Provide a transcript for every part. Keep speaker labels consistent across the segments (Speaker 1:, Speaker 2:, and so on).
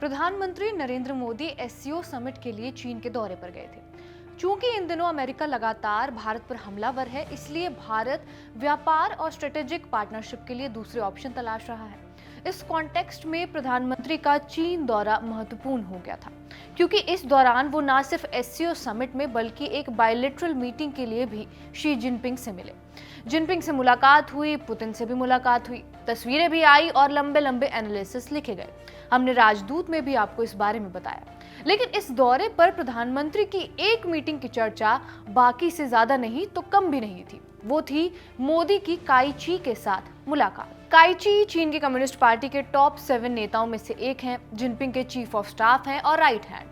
Speaker 1: प्रधानमंत्री Narendra Modi SCO summit के लिए चीन के दौरे पर गए थे। चूंकि इन दिनों अमेरिका लगातार भारत पर हमलावर है, इसलिए भारत व्यापार और स्ट्रेटेजिक पार्टनरशिप के लिए दूसरे ऑप्शन तलाश रहा है। इस कॉन्टेक्स्ट में प्रधानमंत्री का चीन दौरा महत्वपूर्ण हो गया था, क्योंकि इस दौरान वो न सिर्फ एससीओ समिट में बल्कि एक बायलैटरल मीटिंग के लिए भी शी जिनपिंग से मिले। जिनपिंग से मुलाकात हुई, पुतिन से भी मुलाकात हुई, तस्वीरें भी आई और लंबे लंबे एनालिसिस लिखे गए। हमने राजदूत में भी आपको इस बारे में बताया। लेकिन इस दौरे पर प्रधानमंत्री की एक मीटिंग की चर्चा बाकी से ज्यादा नहीं तो कम भी नहीं थी। वो थी मोदी की काई ची के साथ मुलाकात। काई ची चीन की कम्युनिस्ट पार्टी के टॉप 7 नेताओं में से एक हैं, जिनपिंग के चीफ ऑफ स्टाफ हैं और राइट हैंड।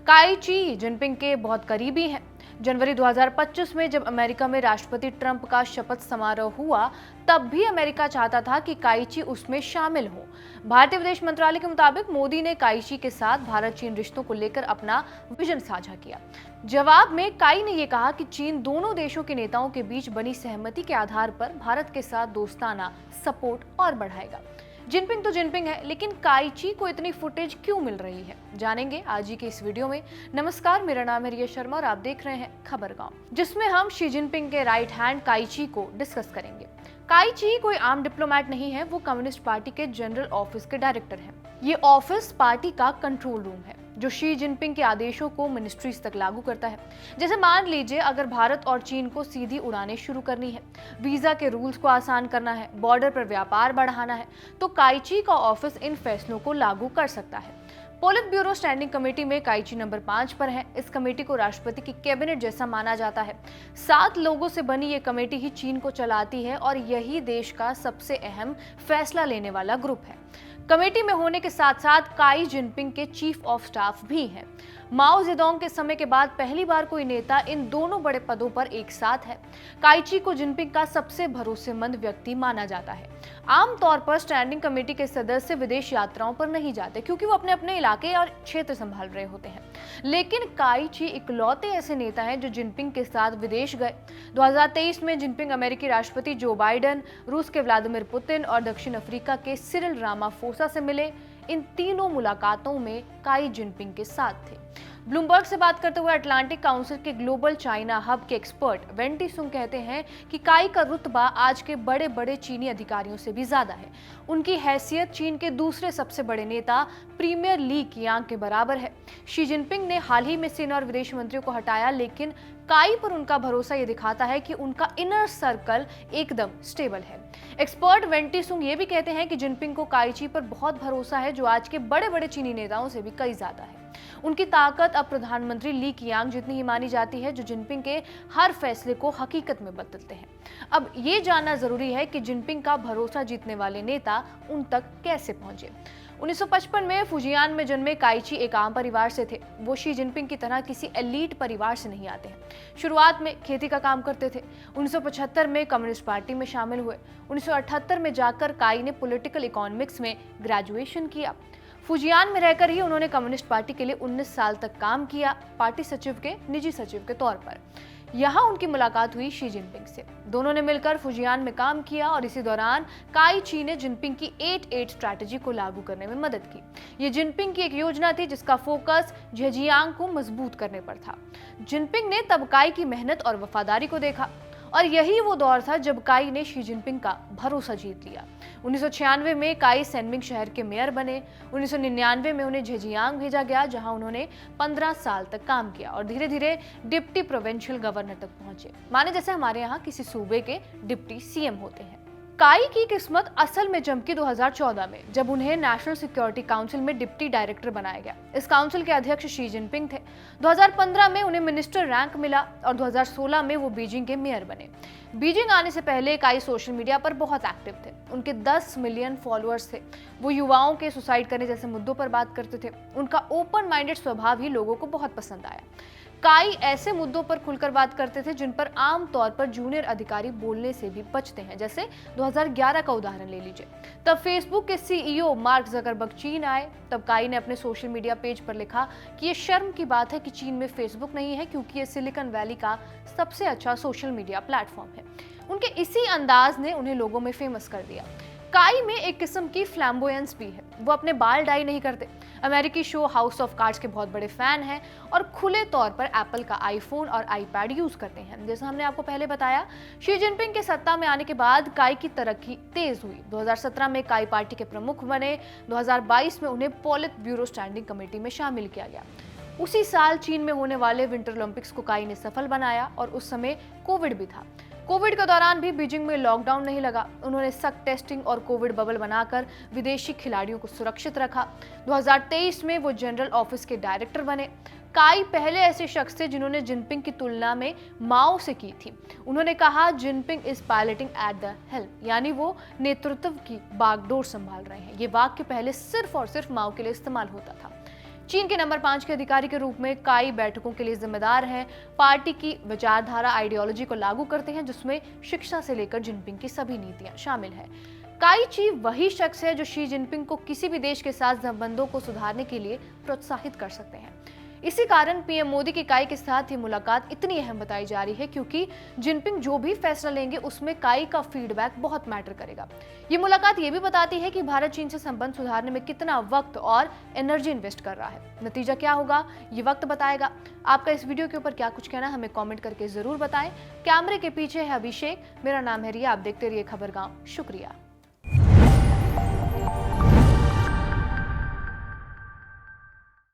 Speaker 1: काई ची जिनपिंग के बहुत करीबी हैं। जनवरी 2025 में जब अमेरिका में राष्ट्रपति ट्रंप का शपथ समारोह हुआ, तब भी अमेरिका चाहता था कि काई ची उसमें शामिल हो। भारतीय विदेश मंत्रालय के मुताबिक मोदी ने काई ची के साथ भारत चीन रिश्तों को लेकर अपना विजन साझा किया। जवाब में काई ने यह कहा कि चीन दोनों देशों के नेताओं के बीच बनी सहमति के आधार पर भारत के साथ दोस्ताना सपोर्ट और बढ़ाएगा। जिनपिंग तो जिनपिंग है, लेकिन काई ची को इतनी फुटेज क्यों मिल रही है, जानेंगे आज ही के इस वीडियो में। नमस्कार, मेरा नाम है रिया शर्मा और आप देख रहे हैं खबरगांव, जिसमें हम शी जिनपिंग के राइट हैंड काई ची को डिस्कस करेंगे। काई ची कोई आम डिप्लोमेट नहीं है, वो कम्युनिस्ट पार्टी के जनरल ऑफिस के डायरेक्टर हैं। ये ऑफिस पार्टी का कंट्रोल रूम है जो शी जिनपिंग के आदेशों को मिनिस्ट्रीज तक लागू करता है। जैसे मान लीजिए अगर भारत और चीन को सीधी उड़ानें शुरू करनी है, वीजा के रूल्स को आसान करना है, बॉर्डर पर व्यापार बढ़ाना है, तो काई ची का ऑफिस इन फैसलों को लागू कर सकता है। पोलित ब्यूरो स्टैंडिंग कमेटी में काई ची नंबर 5 पर है। इस कमेटी को राष्ट्रपति की कैबिनेट जैसा माना जाता है। 7 लोगों से बनी ये कमेटी ही चीन को चलाती है और यही देश का सबसे अहम फैसला लेने वाला ग्रुप है। कमेटी में होने के साथ साथ काई जिनपिंग के चीफ ऑफ स्टाफ भी हैं। माओ जेडोंग के समय के बाद पहली बार कोई नेता इन दोनों बड़े पदों पर एक साथ है। काई ची को जिनपिंग का सबसे भरोसेमंद व्यक्ति माना जाता है। आमतौर पर स्टैंडिंग कमेटी के सदस्य विदेश यात्राओं पर नहीं जाते, क्योंकि वो अपने अपने इलाके और क्षेत्र संभाल रहे होते हैं। लेकिन काई ची इकलौते ऐसे नेता हैं जो जिनपिंग के साथ विदेश गए। 2023 में जिनपिंग अमेरिकी राष्ट्रपति जो बाइडेन, रूस के व्लादिमीर पुतिन और दक्षिण अफ्रीका के सिरिल रामाफोसा से मिले। इन तीनों मुलाकातों में काई जिनपिंग के साथ थे। ब्लूमबर्ग से बात करते हुए अटलांटिक काउंसिल के ग्लोबल चाइना हब के एक्सपर्ट वेंटी सुंग कहते हैं कि काई का रुतबा आज के बड़े बड़े चीनी अधिकारियों से भी ज्यादा है। उनकी हैसियत चीन के दूसरे सबसे बड़े नेता प्रीमियर ली कियांग के बराबर है। शी जिनपिंग ने हाल ही में सेना और विदेश मंत्रियों को हटाया, लेकिन काई पर उनका भरोसा ये दिखाता है कि उनका इनर सर्कल एकदम स्टेबल है। एक्सपर्ट वेंटी सुंग ये भी कहते हैं कि जिनपिंग को काई ची पर बहुत भरोसा है, जो आज के बड़े बड़े चीनी नेताओं से भी कई ज्यादा है। उनकी ताकत अब प्रधानमंत्री ली कियांग जितनी ही मानी जाती है, जो जिनपिंग के हर फैसले को हकीकत में बदलते हैं। अब ये जानना जरूरी है कि जिनपिंग का भरोसा जीतने वाले नेता उन तक कैसे पहुंचे। 1955 में फुजियान में जन्मे काई ची एक आम परिवार से थे। वो शी जिनपिंग की तरह किसी एलीट परिवार से नहीं आते हैं। शुरुआत में खेती का काम करते थे। 1975 में कम्युनिस्ट पार्टी में शामिल हुए। 1978 में जाकर काई ने पॉलिटिकल इकोनॉमिक्स में ग्रेजुएशन किया। फुजियान में रहकर ही उन्होंने कम्युनिस्ट पार्टी के लिए 19 साल तक काम किया, पार्टी सचिव के निजी सचिव के तौर पर। यहाँ उनकी मुलाकात हुई शी जिनपिंग से। दोनों ने मिलकर फुजियान में काम किया और इसी दौरान काई ची ने जिनपिंग की 8-8 स्ट्रैटेजी को लागू करने में मदद की। ये जिनपिंग की एक योजना थी जिसका फोकस झेजियांग को मजबूत करने पर था। जिनपिंग ने तब काई की मेहनत और वफादारी को देखा और यही वो दौर था जब काई ने शी जिनपिंग का भरोसा जीत लिया। 1996 में काई सेनमिंग शहर के मेयर बने। 1999 में उन्हें झेजियांग भेजा गया, जहां उन्होंने 15 साल तक काम किया और धीरे धीरे डिप्टी प्रोविंशियल गवर्नर तक पहुंचे, माने जैसे हमारे यहाँ किसी सूबे के डिप्टी सीएम होते हैं। काई की किस्मत असल में चमकी 2014 में, जब उन्हें नेशनल सिक्योरिटी काउंसिल में डिप्टी डायरेक्टर बनाया गया। इस काउंसिल के अध्यक्ष शी जिनपिंग थे। 2015 में उन्हें मिनिस्टर रैंक मिला और 2016 में वो बीजिंग के मेयर बने। बीजिंग आने से पहले काई सोशल मीडिया पर बहुत एक्टिव थे। उनके 10 मिलियन फॉलोअर्स थे। वो युवाओं के सुसाइड करने जैसे मुद्दों पर बात करते थे। उनका ओपन माइंडेड स्वभाव ही लोगों को बहुत पसंद आया। काई ऐसे मुद्दों पर खुलकर बात करते थे जिन पर आम तौर पर जूनियर अधिकारी बोलने से भी बचते हैं। जैसे 2011 का उदाहरण ले लीजिए। तब फेसबुक के सीईओ मार्क जकरबर्ग चीन आए। तब काई ने अपने सोशल मीडिया पेज पर लिखा कि ये शर्म की बात है कि चीन में फेसबुक नहीं है, क्योंकि ये सिलिकॉन वैली का सबसे अच्छा सोशल मीडिया प्लेटफॉर्म है। उनके इसी अंदाज ने उन्हें लोगों में फेमस कर दिया। काई में एक किस्म की फ्लैम्बोयंस भी है। वो अपने बाल डाई नहीं करते, अमेरिकी शो हाउस ऑफ कार्ड्स के बहुत बड़े फैन हैं और खुले तौर पर एप्पल का आईफोन और आईपैड यूज करते हैं। जैसा हमने आपको पहले बताया, शी जिनपिंग के सत्ता में आने के बाद काई की तरक्की तेज हुई। 2017 में काई पार्टी के प्रमुख बने। 2022 में उन्हें पॉलिट ब्यूरो स्टैंडिंग कमेटी में शामिल किया गया। उसी साल चीन में होने वाले विंटर ओलंपिक्स को काई ने सफल बनाया और उस समय कोविड भी था। कोविड के दौरान भी बीजिंग में लॉकडाउन नहीं लगा। उन्होंने सख्त टेस्टिंग और कोविड बबल बनाकर विदेशी खिलाड़ियों को सुरक्षित रखा। 2023 में वो जनरल ऑफिस के डायरेक्टर बने। काई पहले ऐसे शख्स थे जिन्होंने जिनपिंग की तुलना में माओ से की थी। उन्होंने कहा, Jinping is piloting at the helm, यानी वो नेतृत्व की बागडोर संभाल रहे हैं। ये वाक्य पहले सिर्फ और सिर्फ माओ के लिए इस्तेमाल होता था। चीन के नंबर 5 के अधिकारी के रूप में काई बैठकों के लिए जिम्मेदार हैं। पार्टी की विचारधारा आइडियोलॉजी को लागू करते हैं जिसमें शिक्षा से लेकर जिनपिंग की सभी नीतियां शामिल है। काई ची वही शख्स है जो शी जिनपिंग को किसी भी देश के साथ संबंधों को सुधारने के लिए प्रोत्साहित कर सकते हैं। इसी कारण पीएम मोदी की काई के साथ ये मुलाकात इतनी अहम बताई जा रही है, क्योंकि जिनपिंग जो भी फैसला लेंगे उसमें काई का फीडबैक बहुत मैटर करेगा। ये मुलाकात ये भी बताती है कि भारत चीन से संबंध सुधारने में कितना वक्त और एनर्जी इन्वेस्ट कर रहा है। नतीजा क्या होगा ये वक्त बताएगा। आपका इस वीडियो के ऊपर क्या कुछ कहना है हमें कॉमेंट करके जरूर बताएं। कैमरे के पीछे है अभिषेक, मेरा नाम है रिया। आप देखते रहिए खबरगांव। शुक्रिया।